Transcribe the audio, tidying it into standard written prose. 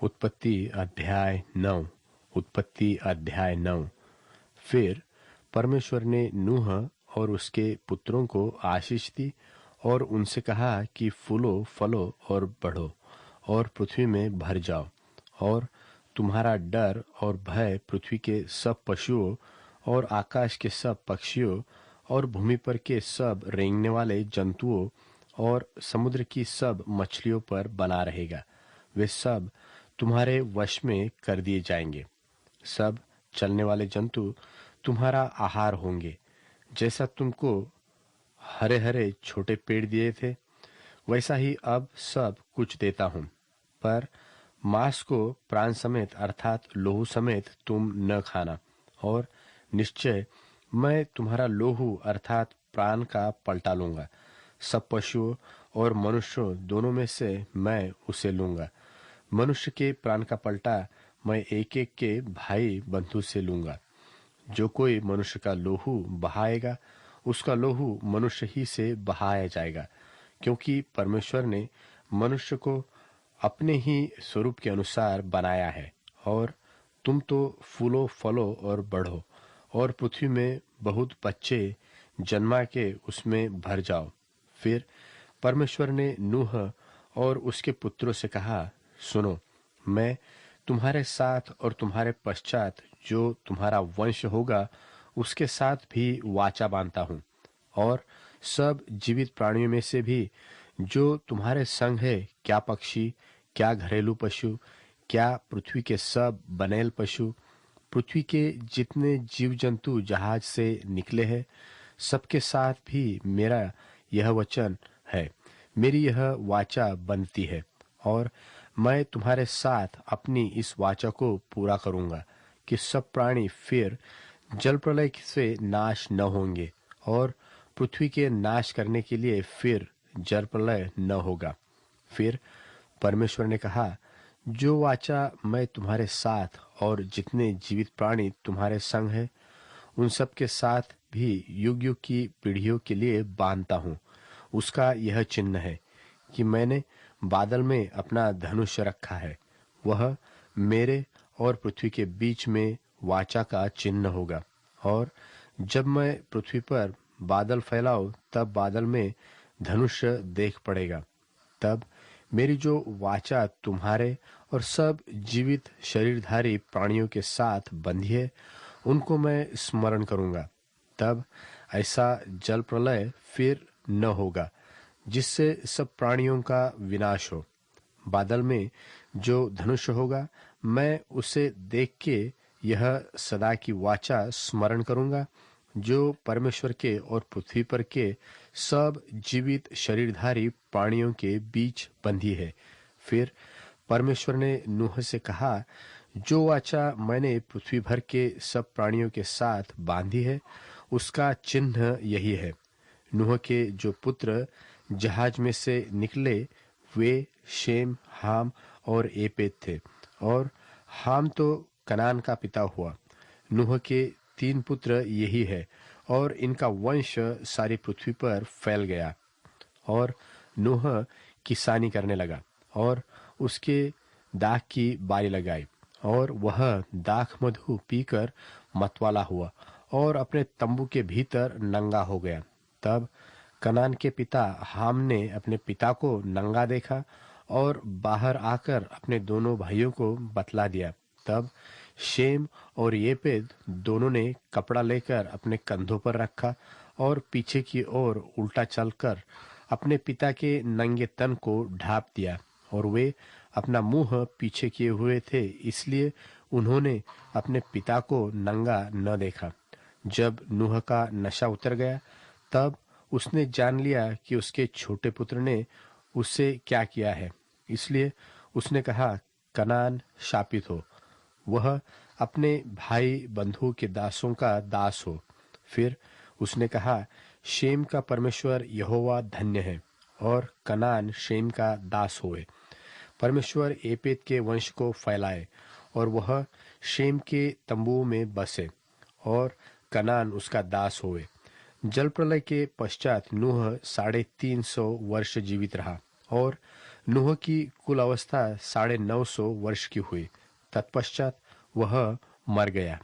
उत्पत्ति अध्याय 9। फिर परमेश्वर ने नूह और उसके पुत्रों को आशीष दी और उनसे कहा कि फूलो फलो और बढ़ो और पृथ्वी में भर जाओ, और तुम्हारा डर और भय पृथ्वी के सब पशुओं और आकाश के सब पक्षियों और भूमि पर के सब रेंगने वाले जंतुओं और समुद्र की सब मछलियों पर बना रहेगा। वे सब तुम्हारे वश में कर दिए जाएंगे। सब चलने वाले जंतु तुम्हारा आहार होंगे। जैसा तुमको हरे हरे छोटे पेड़ दिए थे, वैसा ही अब सब कुछ देता हूँ। पर मांस को प्राण समेत अर्थात लोहू समेत तुम न खाना, और निश्चय मैं तुम्हारा लोहू अर्थात प्राण का पलटा लूंगा। सब पशुओं और मनुष्यों दोनों में से मैं उसे लूंगा। मनुष्य के प्राण का पलटा मैं एक एक के भाई बंधु से लूंगा। जो कोई मनुष्य का लोहू बहाएगा, उसका लोहू मनुष्य ही से बहाया जाएगा, क्योंकि परमेश्वर ने मनुष्य को अपने ही स्वरूप के अनुसार बनाया है। और तुम तो फूलो फलो और बढ़ो और पृथ्वी में बहुत बच्चे जन्मा के उसमें भर जाओ। फिर परमेश्वर ने नूह और उसके पुत्रों से कहा, सुनो, मैं तुम्हारे साथ और तुम्हारे पश्चात जो तुम्हारा वंश होगा उसके साथ भी वाचा बांधता हूँ, और सब जीवित प्राणियों में से भी जो तुम्हारे संग है, क्या पक्षी, क्या घरेलू पशु, क्या पृथ्वी के सब बनेल पशु, पृथ्वी के जितने जीव जंतु जहाज से निकले हैं, सबके साथ भी मेरा यह वचन है, मेरी यह वाचा बनती है। और मैं तुम्हारे साथ अपनी इस वाचा को पूरा करूंगा कि सब प्राणी फिर जल प्रलय से नाश न होंगे, और पृथ्वी के नाश करने के लिए फिर जल प्रलय न होगा। फिर परमेश्वर ने कहा, जो वाचा मैं तुम्हारे साथ और जितने जीवित प्राणी तुम्हारे संग है, उन सब के साथ भी युग युग की पीढ़ियों के लिए बांधता हूँ, उसका यह चिन्ह है कि मैंने बादल में अपना धनुष रखा है। वह मेरे और पृथ्वी के बीच में वाचा का चिन्ह होगा। और जब मैं पृथ्वी पर बादल फैलाऊं, तब बादल में धनुष देख पड़ेगा। तब मेरी जो वाचा तुम्हारे और सब जीवित शरीरधारी प्राणियों के साथ बंधी है, उनको मैं स्मरण करूंगा। तब ऐसा जल प्रलय फिर न होगा जिससे सब प्राणियों का विनाश हो। बादल में जो धनुष होगा, मैं उसे देख के यह सदा की वाचा स्मरण करूंगा जो परमेश्वर के और पृथ्वी पर के सब जीवित शरीरधारी प्राणियों के बीच बंधी है। फिर परमेश्वर ने नूह से कहा, जो वाचा मैंने पृथ्वी भर के सब प्राणियों के साथ बांधी है, उसका चिन्ह यही है। नूह के जो पुत्र जहाज में से निकले, वे शेम, हाम और एपेत थे। और हाम तो कनान का पिता हुआ। नूह के 3 पुत्र यही है, और इनका वंश सारी पृथ्वी पर फैल गया। और नूह किसानी करने लगा और उसके दाख की बारी लगाई, और वह दाख मधु पीकर मतवाला हुआ और अपने तंबू के भीतर नंगा हो गया। तब कनान के पिता हाम ने अपने पिता को नंगा देखा और बाहर आकर अपने दोनों भाइयों को बतला दिया। तब शेम और येपेद दोनों ने कपड़ा लेकर अपने कंधों पर रखा और पीछे की ओर उल्टा चलकर अपने पिता के नंगे तन को ढांप दिया। और वे अपना मुंह पीछे किए हुए थे, इसलिए उन्होंने अपने पिता को नंगा न देखा। जब नूह का नशा उतर गया, तब उसने जान लिया कि उसके छोटे पुत्र ने उससे क्या किया है। इसलिए उसने कहा, कनान शापित हो, वह अपने भाई बंधु के दासों का दास हो। फिर उसने कहा, शेम का परमेश्वर यहोवा धन्य है, और कनान शेम का दास होए। परमेश्वर एपेत के वंश को फैलाए, और वह शेम के तंबुओं में बसे, और कनान उसका दास होए। जल प्रलय के पश्चात नूह 350 वर्ष जीवित रहा और नूह की कुल अवस्था 950 वर्ष की हुई। तत्पश्चात वह मर गया।